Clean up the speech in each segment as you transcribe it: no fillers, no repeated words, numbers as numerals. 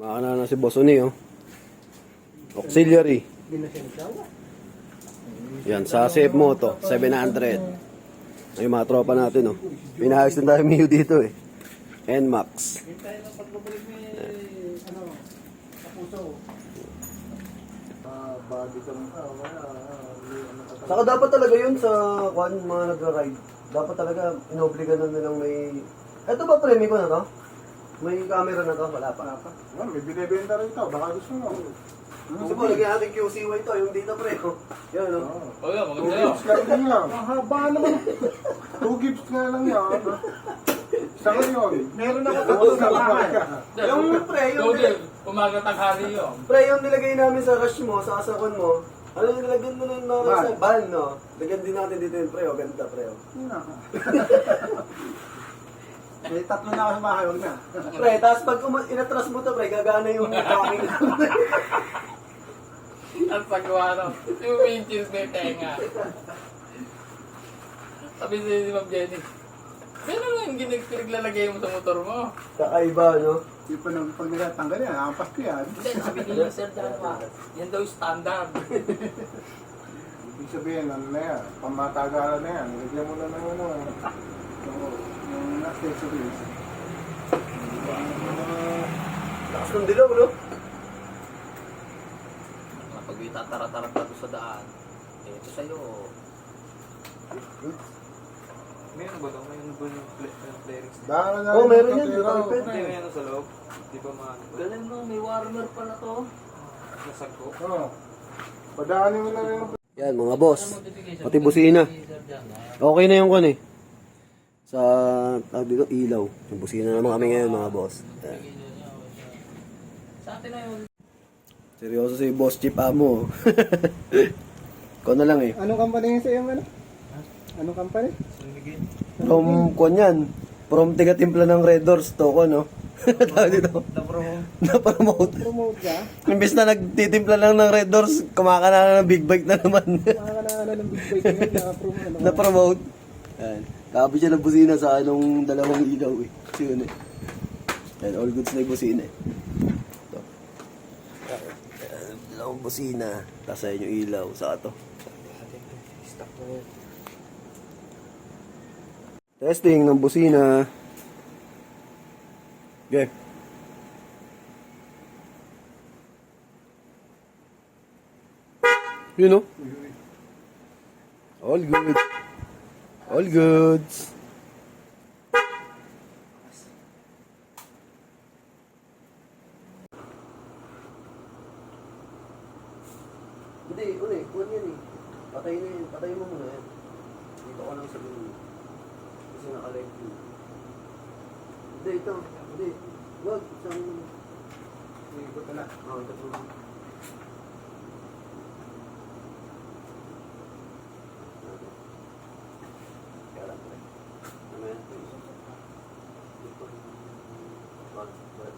Makana na si Boss Uni, oh. Auxiliary. Yan, sa Safe Moto, 700. Ay, mga tropa natin, oh. Pinahayos din tayo Mio dito, eh. NMAX. Saka dapat talaga yun sa mga nagra-ride. Dapat talaga inobligan na nilang may... Ito ba premi ko na to? May camera na to? Wala pa. Yan, may binibenta rin ito. Baka gusto mo. Kasi po, lagyan natin QCY to. Yung dito pre. Yan, no? Oh, yeah, 2 maganda gigs lang din yan. Mahaba naman. 2 gigs nga lang yan. Sa ngayon. Meron ako tapos sa bahay. Yung pre, yung... Umaga tanghali yun. Pre, yung nilagay namin sa rush mo, sa asakon mo, ano yung nilagyan mo na yung namin sa ban, no? Lagyan din natin dito yung pre, o. Ganda, pre, o. May tatlo na ako sa bahay, huwag na. Pre, tapos pag inatras mo to, pre, gagana yung backing. Ang sagwa, no? Yung winches na yung tenga. Sabi si Ma'am Jenny, meron lang yung pinaglalagay mo sa motor mo. Kakaiba, no? Di pa nang pag nilatanggal yan, ampas ko yan. Hindi, sabi ni Sir Janwa, yan daw yung standard. Ibig sabihin, ano na yan, pamatagalan na yan. Nilagyan mo na ng ano, yung accessories. Lakas ng dilaw, no? Pag itatara-tara ka doon sa daan, ito sa'yo. Meron ba daw? Meron ba yung playrix? Dahil na Oh, meron yan, pero, di ba? Hindi, meron sa loob. Di ba man? Galing no, may warmer pala to. Nasagko. Oo. Padaanin mo na rin yung Yan, mga boss. Pati busina. Okay na yung kun, eh. Sa, tawag dito, ilaw. Yung busina naman kami ngayon, mga boss. Yan. Sa atin na yun. Seryoso si Boss Chip Amo. Ikaw na lang, eh. Anong company yun sa iyo, ano? Anong company? From, kun yan. From tiga-timpla ng Red Doors to, no? Tawag dito. Na-promote. Promote ka? Imbis na nagtitimpla lang ng Red Doors, kumakana na ng big bike na naman. Makakanaan ng big bike ngayon, na-promote. Na-promote. Yan. Kapit siya ng busina sa anong dalawang ilaw, eh. Kasi yun, eh. Yan, all goods na yung busina, eh. Ito. Yan, dalawang busina. Tapos ayun yung ilaw. Saka ito. Testing ng busina. Okay. You know? All good. All goods. Hindi, kuwan yan eh. Patay na yun. Patay mo muna yan. Dito ka lang sa dulo. Kasi naka-live yun. Hindi, ito. Hindi. Wag. Isang... Ito na. Oo, ito po. Kaya lang po. Ano yan? Dito. Wag. Wag.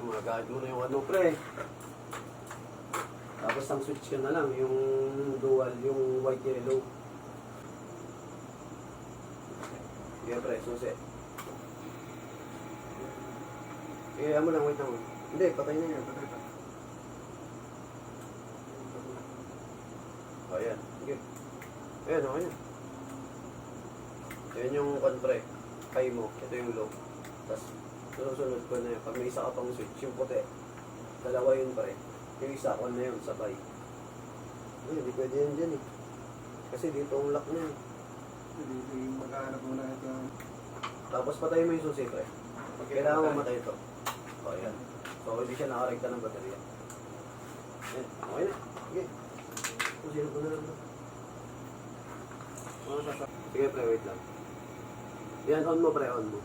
Magagamit mo na yung ano, pre. Tapos ang switch ka na lang, yung dual, yung white yellow. Sige, pre, susi. Kaya mo lang, wait lang. Hindi, patay na yan, patay pa. O, yan. Sige. Ayan, okay yan. Ayan yung one, pre. High mo, ito yung low. Tapos, susunod ko na yun. Pag may isa ka pang switch, yung puti. Dalawa yun pre. Yung isa ko na yun, sabay. Hindi pwede yan dyan eh. Kasi dito ang lock na yun. Hindi maghanap mo na ito. Tapos patay mo yung susi pre. Kailangan mamatay ito. O yan. So hindi siya nakarekta ng baterya. Yan. Okay na. Sige. Kusin ko na lang ito. Sige pre, wait lang. Yan, on mo pre, on mo.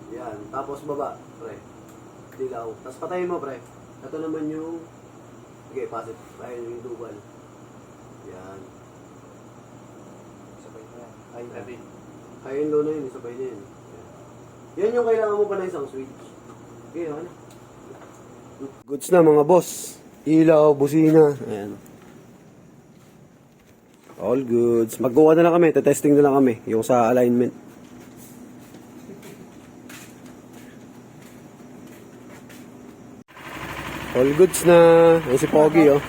Yan, tapos baba, pre. Dilaw. Tapos patayin mo, pre. Ito naman yung... Sige, pasit. Ayun yung dual. Yan. Sabay na yan. Ay, tabi. Ayun low na yun, isabay na yun. Yan yung kailangan mo pa na isang switch. Okay, ano? Goods na mga boss. Ilaw, busina. Ayan. All goods. Magkuha na lang kami. Testing na lang kami. Yung sa alignment. All goods na. Ayun si Pogi, oh.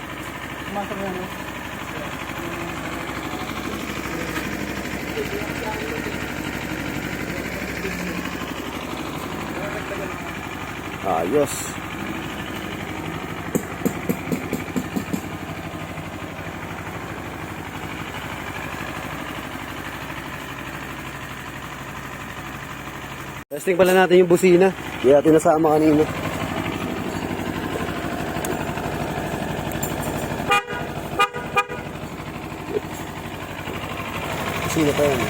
Ayos. Testing pala natin yung busina. Hindi natin nasama kanina. Busina pa yan.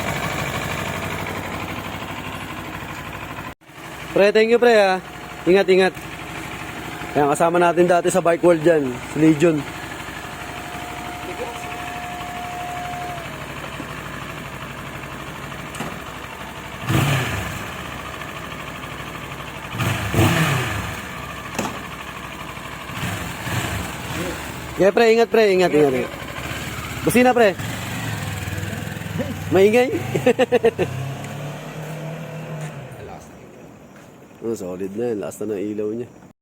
Pre, thank you pre ha. Ingat, ingat. Ayan, kasama natin dati sa bike world dyan. Sa Legion. Yeah, pre, ingat pre, ingat, ingat, ingat. Busina pre. Maingay. Oh, solid na yan. Last na ng ilaw niya.